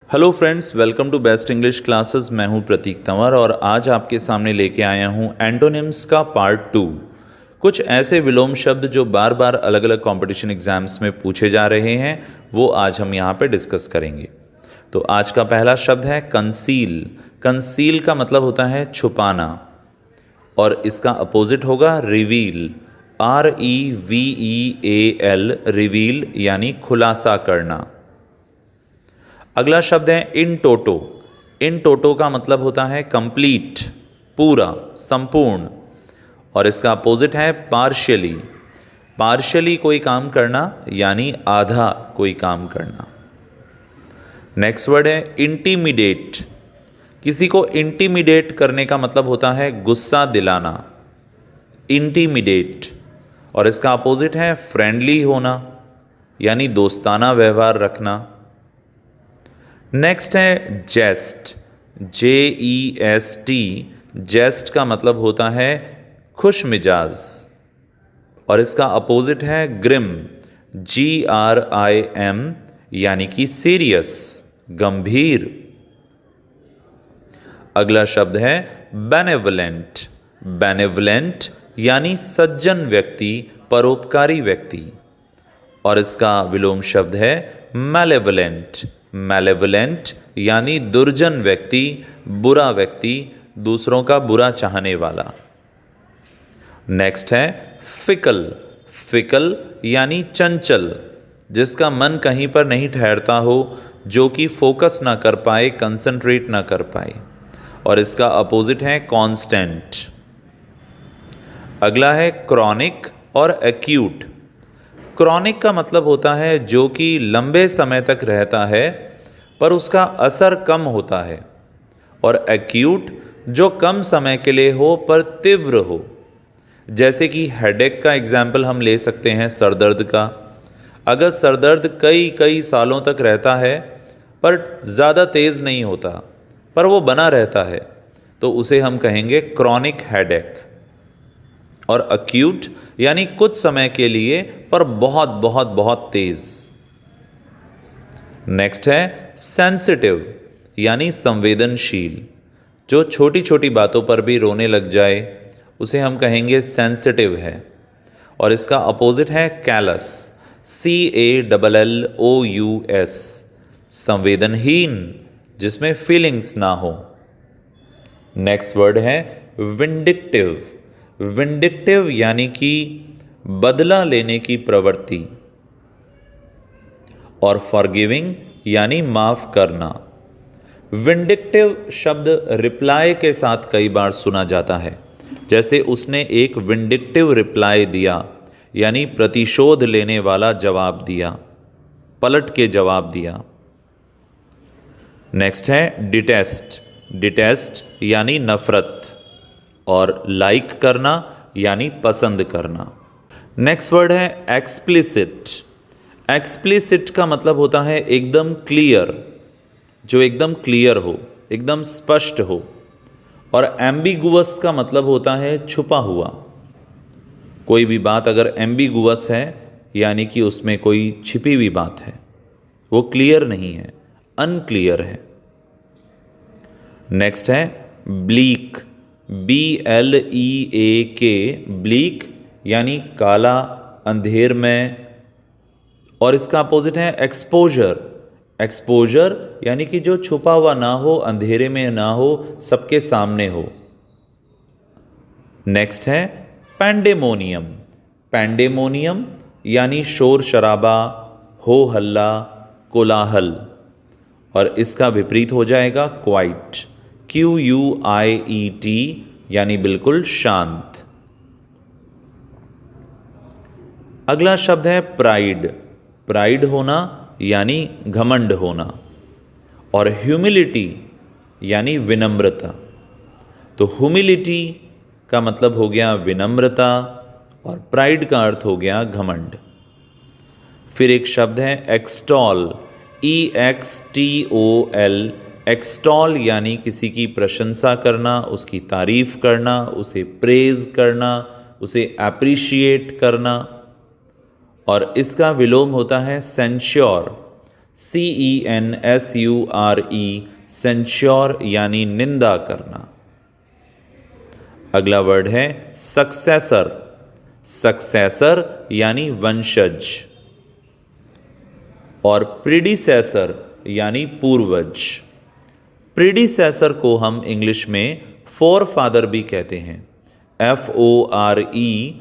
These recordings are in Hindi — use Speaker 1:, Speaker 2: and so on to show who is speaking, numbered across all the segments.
Speaker 1: Hello friends, welcome to best English classes. मैं हूं प्रतीक तंवर और आज आपके सामने लेके आया हूं एंटोनिम्स का पार्ट 2। कुछ ऐसे विलोम शब्द जो बार बार अलग अलग कंपटीशन एग्जाम्स में पूछे जा रहे हैं, वो आज हम यहां पे डिस्कस करेंगे। तो आज का पहला शब्द है कंसील। कंसील का मतलब होता है छुपाना और इसका अपोजिट होगा रिवील। REVEAL, रिवील यानी खुलासा करना। अगला शब्द है इन टोटो। इन टोटो का मतलब होता है कंप्लीट, पूरा, संपूर्ण, और इसका अपोजिट है पार्शियली। पार्शियली कोई काम करना यानी आधा कोई काम करना। नेक्स्ट वर्ड है इंटीमिडेट। किसी को इंटीमिडेट करने का मतलब होता है गुस्सा दिलाना, इंटीमिडेट, और इसका अपोजिट है फ्रेंडली होना यानी दोस्ताना व्यवहार रखना। नेक्स्ट है जेस्ट। JEST। जेस्ट का मतलब होता है खुश मिजाज और इसका अपोजिट है ग्रिम। GRIM यानी कि सीरियस, गंभीर। अगला शब्द है बेनेवलेंट। बेनेवलेंट यानी सज्जन व्यक्ति, परोपकारी व्यक्ति, और इसका विलोम शब्द है मैलेवलेंट। मैलेवलेंट यानी दुर्जन व्यक्ति, बुरा व्यक्ति, दूसरों का बुरा चाहने वाला। नेक्स्ट है फिकल। फिकल यानी चंचल, जिसका मन कहीं पर नहीं ठहरता हो, जो कि फोकस ना कर पाए, कंसंट्रेट ना कर पाए, और इसका अपोजिट है कांस्टेंट। अगला है क्रॉनिक और एक्यूट। क्रॉनिक का मतलब होता है जो कि लंबे समय तक रहता है पर उसका असर कम होता है, और एक्यूट जो कम समय के लिए हो पर तीव्र हो। जैसे कि हेडेक का एग्जाम्पल हम ले सकते हैं, सरदर्द का। अगर सरदर्द कई कई सालों तक रहता है पर ज़्यादा तेज़ नहीं होता, पर वो बना रहता है, तो उसे हम कहेंगे क्रॉनिक हेडेक। और अक्यूट यानी कुछ समय के लिए पर बहुत बहुत बहुत तेज। नेक्स्ट है सेंसिटिव यानी संवेदनशील। जो छोटी छोटी बातों पर भी रोने लग जाए उसे हम कहेंगे सेंसिटिव है, और इसका अपोजिट है कैलस। CALLOUS, संवेदनहीन, जिसमें फीलिंग्स ना हो। नेक्स्ट वर्ड है विंडिक्टिव। विंडिक्टिव यानी कि बदला लेने की प्रवृत्ति, और फॉरगिविंग यानी माफ करना। विंडिक्टिव शब्द रिप्लाई के साथ कई बार सुना जाता है, जैसे उसने एक विंडिक्टिव रिप्लाई दिया यानी प्रतिशोध लेने वाला जवाब दिया, पलट के जवाब दिया। नेक्स्ट है डिटेस्ट। डिटेस्ट यानी नफरत, और लाइक करना यानी पसंद करना। नेक्स्ट वर्ड है एक्सप्लिसिट। एक्सप्लिसिट का मतलब होता है एकदम क्लियर, जो एकदम क्लियर हो, एकदम स्पष्ट हो, और एम्बिगुअस का मतलब होता है छुपा हुआ। कोई भी बात अगर एम्बिगुअस है यानी कि उसमें कोई छिपी हुई बात है, वो क्लियर नहीं है, अनक्लियर है। नेक्स्ट है ब्लीक। BLEAK, ब्लीक यानी काला, अंधेर में, और इसका अपोजिट है एक्सपोजर। एक्सपोजर यानी कि जो छुपा हुआ ना हो, अंधेरे में ना हो, सबके सामने हो। नेक्स्ट है पैंडेमोनियम। पैंडेमोनियम यानी शोर शराबा, हो हल्ला, कोलाहल, और इसका विपरीत हो जाएगा क्वाइट। QUIET यानी बिल्कुल शांत। अगला शब्द है प्राइड। प्राइड होना यानी घमंड होना, और ह्यूमिलिटी यानी विनम्रता। तो ह्यूमिलिटी का मतलब हो गया विनम्रता, और प्राइड का अर्थ हो गया घमंड। फिर एक शब्द है एक्सटॉल। EXTOL। एक्सटॉल यानी किसी की प्रशंसा करना, उसकी तारीफ करना, उसे प्रेज करना, उसे अप्रिशिएट करना, और इसका विलोम होता है सेंश्योर। CENSURE, सेंश्योर यानी निंदा करना। अगला वर्ड है सक्सेसर, सक्सेसर यानी वंशज, और प्रीडिसेसर यानी पूर्वज। प्रीडिसेसर को हम इंग्लिश में फोर फादर भी कहते हैं, FOREFATHER।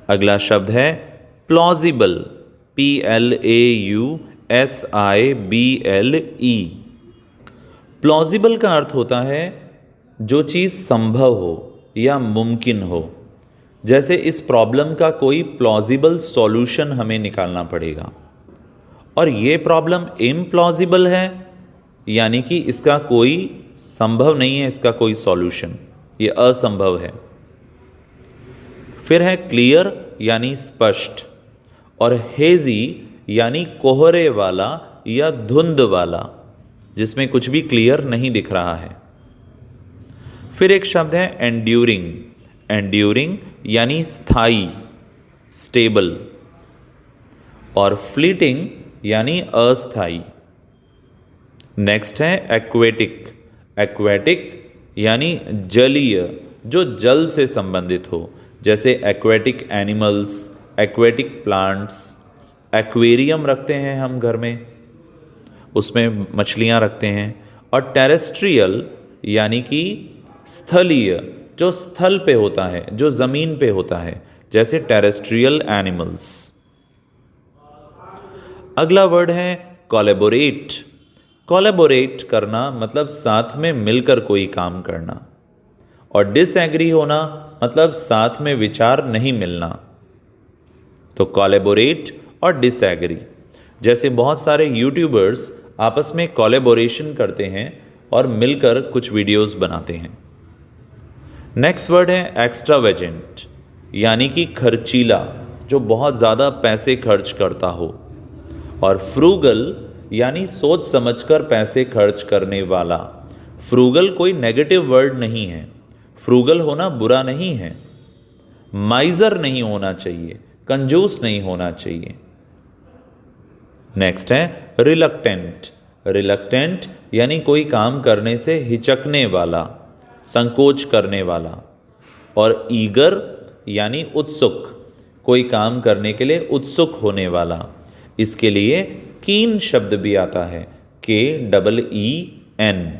Speaker 1: अगला शब्द है प्लॉजिबल, PLAUSIBLE। प्लॉजिबल का अर्थ होता है जो चीज़ संभव हो या मुमकिन हो। जैसे इस प्रॉब्लम का कोई प्लॉजिबल सॉल्यूशन हमें निकालना पड़ेगा, और ये प्रॉब्लम इम्प्लॉजिबल है यानी कि इसका कोई संभव नहीं है, इसका कोई सॉल्यूशन, ये असंभव है। फिर है क्लियर यानी स्पष्ट, और हेजी यानी कोहरे वाला या धुंध वाला, जिसमें कुछ भी क्लियर नहीं दिख रहा है। फिर एक शब्द है एंड्यूरिंग, एंड्यूरिंग यानी स्थायी, स्टेबल, और फ्लीटिंग यानी अस्थाई। नेक्स्ट है एक्वेटिक, एक्वेटिक यानी जलीय, जो जल से संबंधित हो, जैसे aquatic animals, aquatic plants. Aquarium रखते हैं हम घर में, उसमें मछलियां रखते हैं। और टेरेस्ट्रियल यानी कि स्थलीय, जो स्थल पे होता है, जो ज़मीन पे होता है, जैसे टेरेस्ट्रियल एनिमल्स। अगला वर्ड है कोलैबोरेट। कोलैबोरेट करना मतलब साथ में मिलकर कोई काम करना, और डिसएग्री होना मतलब साथ में विचार नहीं मिलना। तो कोलैबोरेट और डिसएग्री, जैसे बहुत सारे यूट्यूबर्स आपस में कोलैबोरेशन करते हैं और मिलकर कुछ वीडियोस बनाते हैं। नेक्स्ट वर्ड है एक्स्ट्रावेजेंट, यानी कि खर्चीला, जो बहुत ज़्यादा पैसे खर्च करता हो। और फ्रूगल यानी सोच समझकर पैसे खर्च करने वाला। फ्रूगल कोई नेगेटिव वर्ड नहीं है, फ्रूगल होना बुरा नहीं है। माइजर नहीं होना चाहिए, कंजूस नहीं होना चाहिए। नेक्स्ट है रिलक्टेंट, रिलक्टेंट यानी कोई काम करने से हिचकने वाला, संकोच करने वाला। और ईगर यानी उत्सुक, कोई काम करने के लिए उत्सुक होने वाला। इसके लिए कीन शब्द भी आता है, KEEN।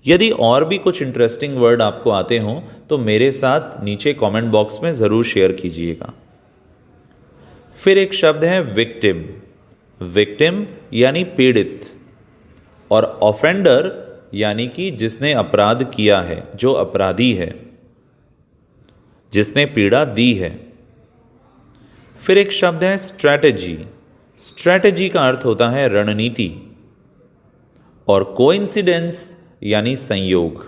Speaker 1: यदि और भी कुछ इंटरेस्टिंग वर्ड आपको आते हों तो मेरे साथ नीचे कमेंट बॉक्स में ज़रूर शेयर कीजिएगा। फिर एक शब्द है विक्टिम, विक्टिम यानी पीड़ित। और ऑफेंडर यानी कि जिसने अपराध किया है, जो अपराधी है, जिसने पीड़ा दी है। फिर एक शब्द है स्ट्रैटेजी, स्ट्रैटेजी का अर्थ होता है रणनीति। और कोइंसिडेंस यानी संयोग।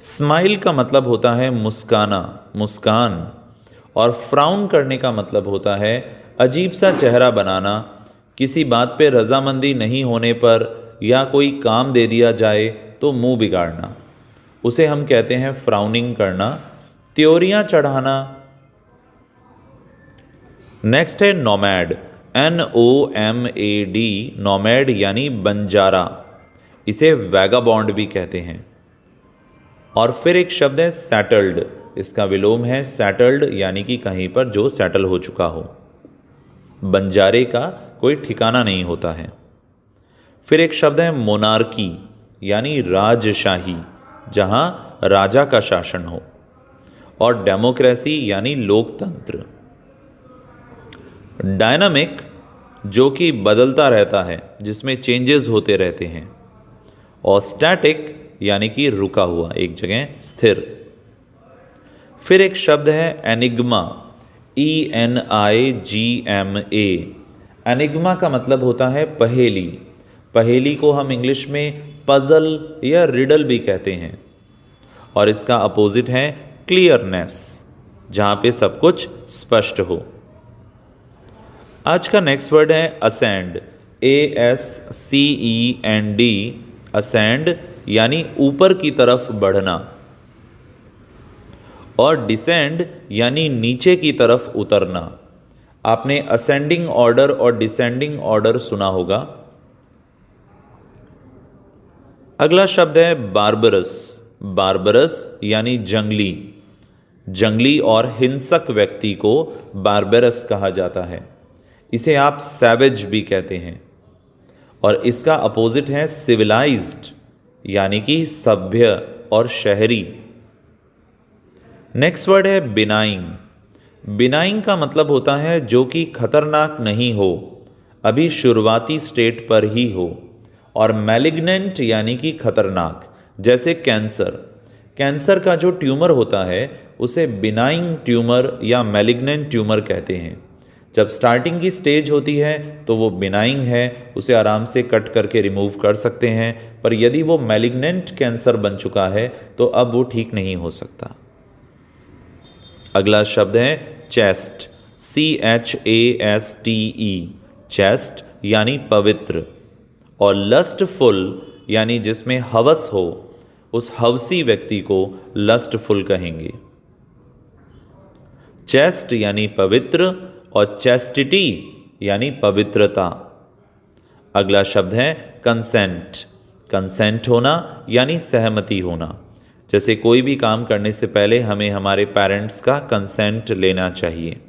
Speaker 1: स्माइल का मतलब होता है मुस्काना, मुस्कान। और फ्राउन करने का मतलब होता है अजीब सा चेहरा बनाना, किसी बात पे रजामंदी नहीं होने पर या कोई काम दे दिया जाए तो मुंह बिगाड़ना, उसे हम कहते हैं फ्राउनिंग करना, त्योरियां चढ़ाना। नेक्स्ट है नोमैड, NOMAD, नोमैड यानी बंजारा, इसे वैगाबॉन्ड भी कहते हैं। और फिर एक शब्द है सेटल्ड, इसका विलोम है सेटल्ड यानी कि कहीं पर जो सेटल हो चुका हो। बंजारे का कोई ठिकाना नहीं होता है। फिर एक शब्द है मोनार्की यानी राजशाही, जहां राजा का शासन हो। और डेमोक्रेसी यानी लोकतंत्र। डायनामिक जो कि बदलता रहता है, जिसमें चेंजेस होते रहते हैं। और स्टैटिक यानी कि रुका हुआ, एक जगह स्थिर। फिर एक शब्द है एनिग्मा, ENIGMA। एनिग्मा का मतलब होता है पहेली। पहेली को हम इंग्लिश में पजल या रिडल भी कहते हैं। और इसका अपोजिट है क्लियरनेस, जहाँ पे सब कुछ स्पष्ट हो। आज का नेक्स्ट वर्ड है असेंड, ASCEND, असेंड यानी ऊपर की तरफ बढ़ना। और डिसेंड यानी नीचे की तरफ उतरना। आपने असेंडिंग ऑर्डर और डिसेंडिंग ऑर्डर सुना होगा। अगला शब्द है बार्बरस। बार्बरस यानी जंगली। जंगली और हिंसक व्यक्ति को बार्बरस कहा जाता है। इसे आप सैवेज भी कहते हैं। और इसका अपोजिट है सिविलाइज्ड यानी कि सभ्य और शहरी। नेक्स्ट वर्ड है बिनाइंग। बिनाइंग का मतलब होता है जो कि खतरनाक नहीं हो, अभी शुरुआती स्टेट पर ही हो। और मैलिग्नेंट यानी कि खतरनाक, जैसे कैंसर। कैंसर का जो ट्यूमर होता है उसे बिनाइंग ट्यूमर या मैलिग्नेंट ट्यूमर कहते हैं। जब स्टार्टिंग की स्टेज होती है तो वो बिनाइंग है, उसे आराम से कट करके रिमूव कर सकते हैं। पर यदि वो मैलिग्नेंट कैंसर बन चुका है तो अब वो ठीक नहीं हो सकता। अगला शब्द है चेस्ट। CHASTE, चेस्ट यानी पवित्र। और लस्टफुल यानी जिसमें हवस हो, उस हवसी व्यक्ति को लस्टफुल कहेंगे। चेस्ट यानी पवित्र और चेस्टिटी यानी पवित्रता। अगला शब्द है कंसेंट। कंसेंट होना यानी सहमति होना। जैसे कोई भी काम करने से पहले हमें हमारे पेरेंट्स का कंसेंट लेना चाहिए।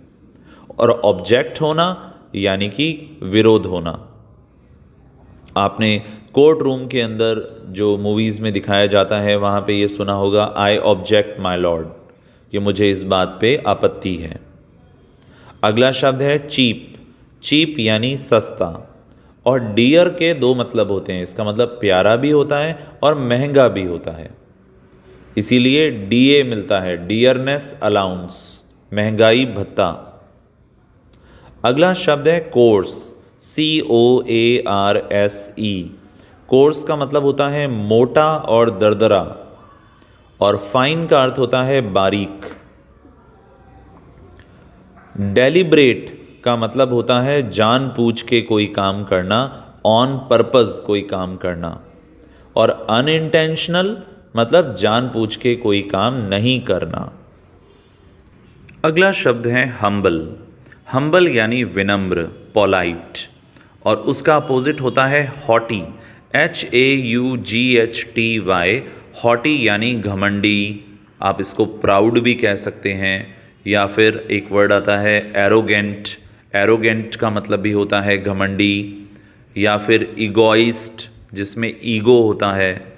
Speaker 1: और ऑब्जेक्ट होना यानी कि विरोध होना। आपने कोर्ट रूम के अंदर जो मूवीज़ में दिखाया जाता है वहाँ पे ये सुना होगा, आई ऑब्जेक्ट माय लॉर्ड, कि मुझे इस बात पे आपत्ति है। अगला शब्द है चीप। चीप यानी सस्ता। और डियर के दो मतलब होते हैं। इसका मतलब प्यारा भी होता है और महंगा भी होता है, इसीलिए DA मिलता है, डियरनेस अलाउंस, महंगाई भत्ता। अगला शब्द है कोर्स। COARSE। कोर्स का मतलब होता है मोटा और दरदरा। और फाइन का अर्थ होता है बारीक। डेलिब्रेट का मतलब होता है जानबूझ के कोई काम करना, ऑन पर्पस कोई काम करना। और अनइंटेंशनल मतलब जानबूझ के कोई काम नहीं करना। अगला शब्द है हम्बल। हम्बल यानी विनम्र, पोलाइट। और उसका अपोजिट होता है हॉटी। HAUGHTY, हॉटी यानी घमंडी। आप इसको प्राउड भी कह सकते हैं। या फिर एक वर्ड आता है एरोगेंट। एरोगेंट का मतलब भी होता है घमंडी। या फिर इगोइस्ट, जिसमें ईगो होता है।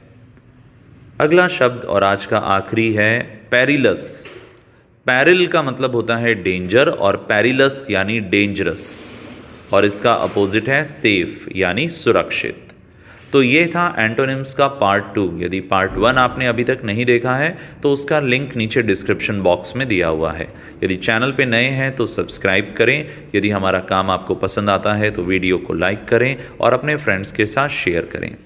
Speaker 1: अगला शब्द और आज का आखिरी है पेरिलस। पैरिल का मतलब होता है डेंजर और पेरिलस यानी डेंजरस। और इसका अपोजिट है सेफ यानी सुरक्षित। तो ये था एंटोनिम्स का पार्ट 2। यदि पार्ट 1 आपने अभी तक नहीं देखा है तो उसका लिंक नीचे डिस्क्रिप्शन बॉक्स में दिया हुआ है। यदि चैनल पे नए हैं तो सब्सक्राइब करें। यदि हमारा काम आपको पसंद आता है तो वीडियो को लाइक करें और अपने फ्रेंड्स के साथ शेयर करें।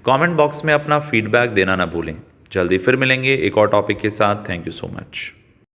Speaker 1: कमेंट बॉक्स में अपना फीडबैक देना ना भूलें। जल्दी फिर मिलेंगे एक और टॉपिक के साथ। Thank you so much.